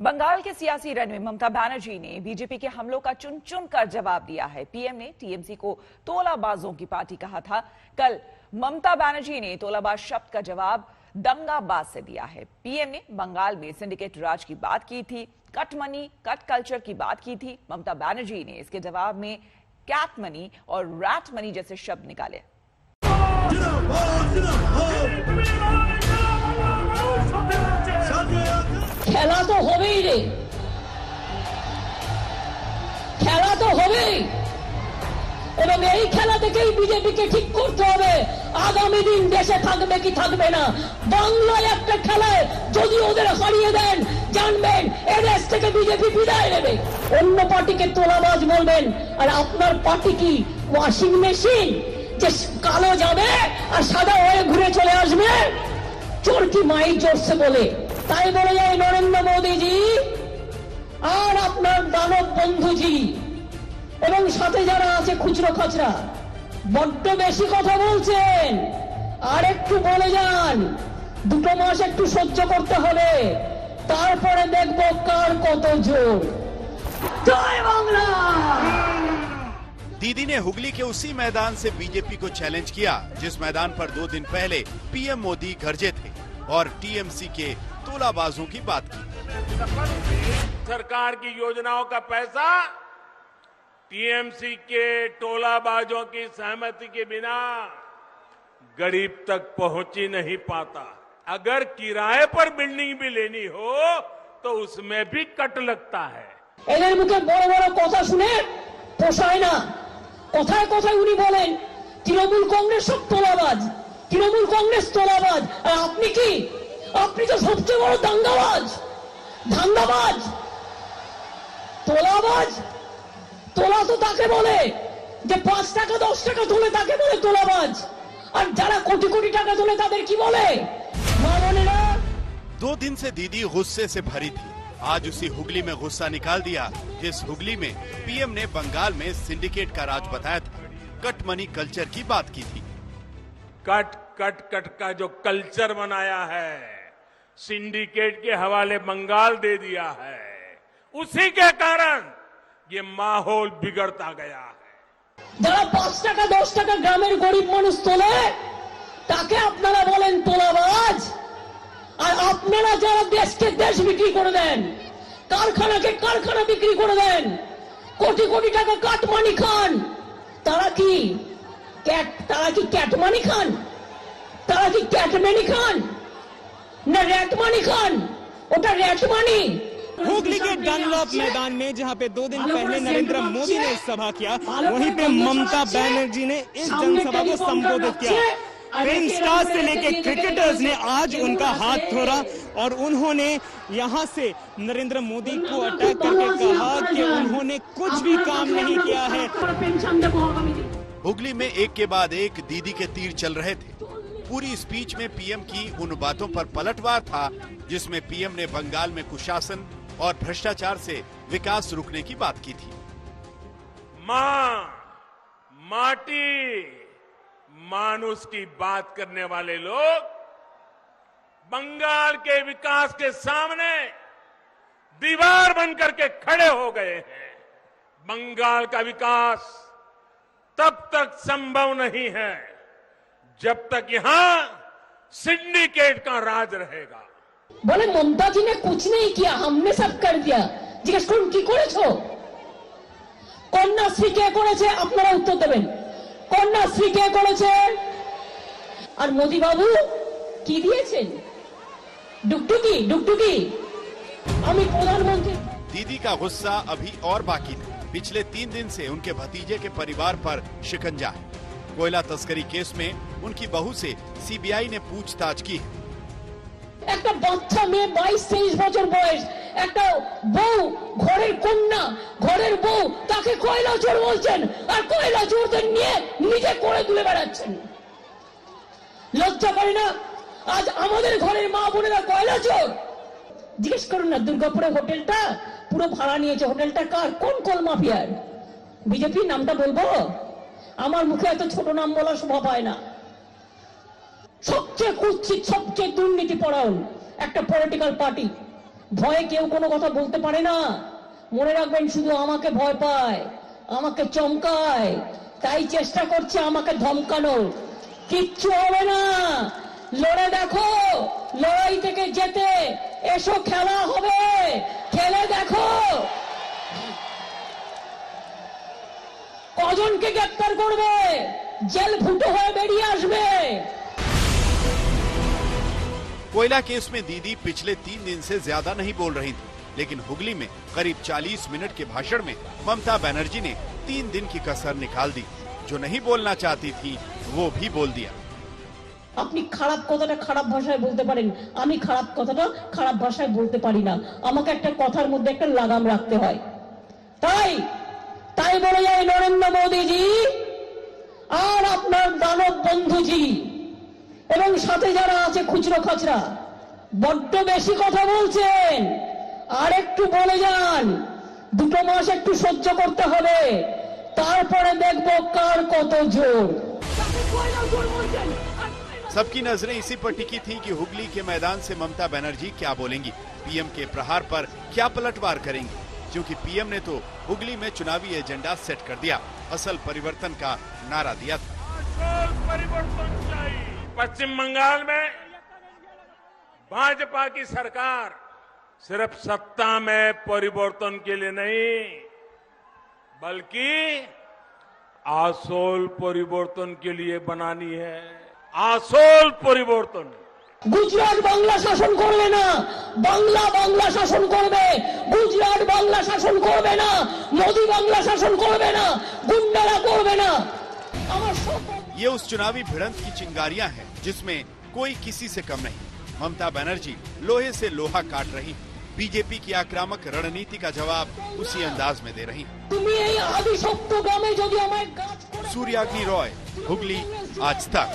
बंगाल के सियासी रण में ममता बनर्जी ने बीजेपी के हमलों का चुन चुन कर जवाब दिया है। पीएम ने टीएमसी को तोलाबाजों की पार्टी कहा था। कल ममता बनर्जी ने तोलाबाज शब्द का जवाब दंगाबाज से दिया है। पीएम ने बंगाल में सिंडिकेट राज की बात की थी, कट मनी कट कल्चर की बात की थी। ममता बनर्जी ने इसके जवाब में कैट मनी और रैट मनी जैसे शब्द निकाले। খেলা তো হবেই রে, খেলা তো হবেই, এবং এই খেলা থেকেই বিজেপিকে ঠিক করতে হবে আগামী দিন দেশে থাকবে কি থাকবে না। বাংলায় একটা খেলায় যদি ওদের হারিয়ে দেন, জানবেন এদেশ থেকে বিজেপি বিদায় নেবে। অন্য পার্টিকে তোলাবাজ বলবেন, আর আপনার পার্টি কি ওয়াশিং মেশিন যে কালো যাবে আর সাদা হয়ে ঘুরে চলে আসবে? চোর কি মাই জোরসে বলে, তাই বলে যায় নরেন্দ্র মোদীজি আর আপনার দানব বন্ধুজি এবং সাথে যারা আছে খুচরো খাচরা, বড্ড বেশি কথা বলছেন। আর একটু বলে যান, 2 মাস একটু সহ্য করতে হবে, তারপরে দেখবো কার কত জোর। জয় বাংলা। दीदी ने हुगली के उसी मैदान से बीजेपी को चैलेंज किया जिस मैदान पर 2 दिन पहले पीएम मोदी गरजे थे और टीएमसी के तोलाबाजों की बात की। सरकार की योजनाओं का पैसा टीएमसी के टोलाबाजों की सहमति के बिना गरीब तक पहुंच ही नहीं पाता। अगर किराए पर बिल्डिंग भी लेनी हो तो उसमें भी कट लगता है। এদের মুখে বড় বড় কথা শুনে পোষায় না। কথায় কথায় উনি বলেন তৃণমূল কংগ্রেস সব তোলাবাজ, তৃণমূল কংগ্রেস তোলাবাজ। আর আপনি কি? আপনি তো সবচেয়ে বড় দাঙ্গাবাজ, ধান্দাবাজ, তোলাবাজ। তোলা তো তাকে বলে যে 5 টাকা 10 টাকা তোলে, তাকে বলে তোলাবাজ। আর যারা কোটি কোটি টাকা তোলে তাদের কি বলে? মা বোনেরা, 2 दिन से दीदी गुस्से से भरी थी। आज उसी हुगली में गुस्सा निकाल दिया जिस हुगली में पीएम ने बंगाल में सिंडिकेट का राज बताया था, कट मनी कल्चर की बात की थी। कट कट कट का जो कल्चर बनाया है, सिंडिकेट के हवाले बंगाल दे दिया है, उसी के कारण ये माहौल बिगड़ता गया है। যারা 5 টাকা 10 টাকা গ্রামের গরিব মানুষ তোলে তাকে আপনারা বলেন তোলাবাজ। আর আপনারা যারা দেশকে দেশ বিক্রি করে দেন, কারখানাকে কারখানা বিক্রি করে দেন, কোটি কোটি টাকা কাটমানি খান, তারা কি ক্যাটমানি খান? তারা কি ক্যাটমানি খান না র্যাটমানি খান? ওটা র্যাটমানি। हुगली के डनलॉप मैदान में जहां पे 2 दिन पहले नरेंद्र मोदी ने सभा किया, वहीं पे ममता बनर्जी ने इस जनसभा को संबोधित किया। फिल्म स्टार से लेके क्रिकेटर्स ने आज उनका हाथ थोड़ा और उन्होंने यहां से नरेंद्र मोदी को अटैक करके कहा कि उन्होंने कुछ भी काम नहीं किया है। हुगली में एक के बाद एक दीदी के तीर चल रहे थे। पूरी स्पीच में पीएम की उन बातों पर पलटवार था जिसमें पीएम ने बंगाल में कुशासन और भ्रष्टाचार से विकास रुकने की बात की थी। मां, माटी, मानुष की बात करने वाले लोग बंगाल के विकास के सामने दीवार बनकर के खड़े हो गए हैं। बंगाल का विकास तब तक संभव नहीं है जब तक यहां सिंडिकेट का राज रहेगा। বলে মমতা জি ने कुछ नहीं किया, हमने सब कर दिया। জিজ্ঞেস করুন কি করেছো? কন্যাশ্রী কে করেছে? আপনারা উত্তর দেবেন। কন্যাশ্রী কে করেছে? আর মোদি বাবু কি দিয়েছেন? ডুকটুকি ডুকটুকি। আমি প্রধানমন্ত্রী। दीदी का गुस्सा अभी और बाकी था। पिछले 3 दिन से उनके भतीजे के परिवार पर शिकंजा है। कोयला तस्करी केस में उनकी बहू से सीबीआई ने पूछताछ की है। একটা বাচ্চা মেয়ে 22-23 বছর বয়স, একটা বউ, ঘরের কন্যা, ঘরের বউ, তাকে কয়লা চোর বলছেন আর কয়লা চোরদের নিয়ে নিজে করে তুলে বেড়াচ্ছেন। লজ্জা করে না? আজ আমাদের ঘরের মা বোনেরা কয়লা চোর। জিজ্ঞেস করুন না, দুর্গাপুরে হোটেলটা পুরো ভাড়া নিয়েছে। হোটেলটা কার? কোন কোল মাফিয়ার? বিজেপি নামটা বলবো? আমার মুখে এত ছোট নাম বলার শোভা পায় না। সবচেয়ে কুৎসিত, সবচেয়ে দুর্নীতি পরায়ণ একটা পলিটিক্যাল পার্টি ভয়ে কেউ কোনো কথা বলতে পারে না। মনে রাখবেন, শুধু আমাকে ভয় পায়, আমাকে চমকায়, তাই চেষ্টা করছে আমাকে ধমকানোর। কিচ্ছু হবে না, লড়ে দেখো, লড়াই থেকে যেতে এসো, খেলা হবে, খেলে দেখো কজনকে গ্রেপ্তার করবে, জেল ফুটো হয়ে বেরিয়ে আসবে। कोयला केस में दीदी पिछले 3 दिन से ज्यादा नहीं बोल रही थी, लेकिन हुगली में करीब 40 मिनट के भाषण में ममता बनर्जी ने 3 दिन की कसर निकाल दी। जो नहीं बोलना चाहती थी वो भी बोल दिया। আপনি খারাপ কথাটা খারাপ ভাষায় বলতে পারেন, আমি খারাপ কথাটা খারাপ ভাষায় বলতে পারি না। আমাকে একটা কথার মধ্যে একটা লাগাম রাখতে হয়। তাই বলে যায় নরেন্দ্র মোদীজি আর আপনার দানব বন্ধুজি এবং সাথে যারা আছে খুচরো খাচরা, বড্ড বেশি কথা বলছেন, আর একটু বলে যান, 2 মাস একটু সহ্য করতে হবে, তারপরে দেখবো কার কত জোর। सबकी नजरें इसी पर टिकी थी कि हुगली के मैदान से ममता बनर्जी क्या बोलेंगी, पीएम के प्रहार पर क्या पलटवार करेंगी, क्योंकि पीएम ने तो हुगली में चुनावी एजेंडा सेट कर दिया, असल परिवर्तन का नारा दिया था। परिवर्तन चाहिए। पश्चिम बंगाल में भाजपा की सरकार सिर्फ सत्ता में परिवर्तन के लिए नहीं, बल्कि आसोल परिवर्तन के लिए बनानी है। आसोल परिवर्तन। গুজরাট বাংলা শাসন করবে না, বাংলা শাসন করবে। গুজরাট বাংলা শাসন করবে না, মোদি বাংলা শাসন করবে না, গুন্ডারা করবে না। আমার শপথ। ये उस चुनावी भिड़ंत की चिंगारियां हैं जिसमें कोई किसी से कम नहीं। ममता बनर्जी लोहे से लोहा काट रही, बीजेपी की आक्रामक रणनीति का जवाब उसी अंदाज में दे रही। তুমি এই আদি সত্য গ্রামে যদি আমায় গাছ করে सूर्याग्नि रॉय, हुगली, आज तक।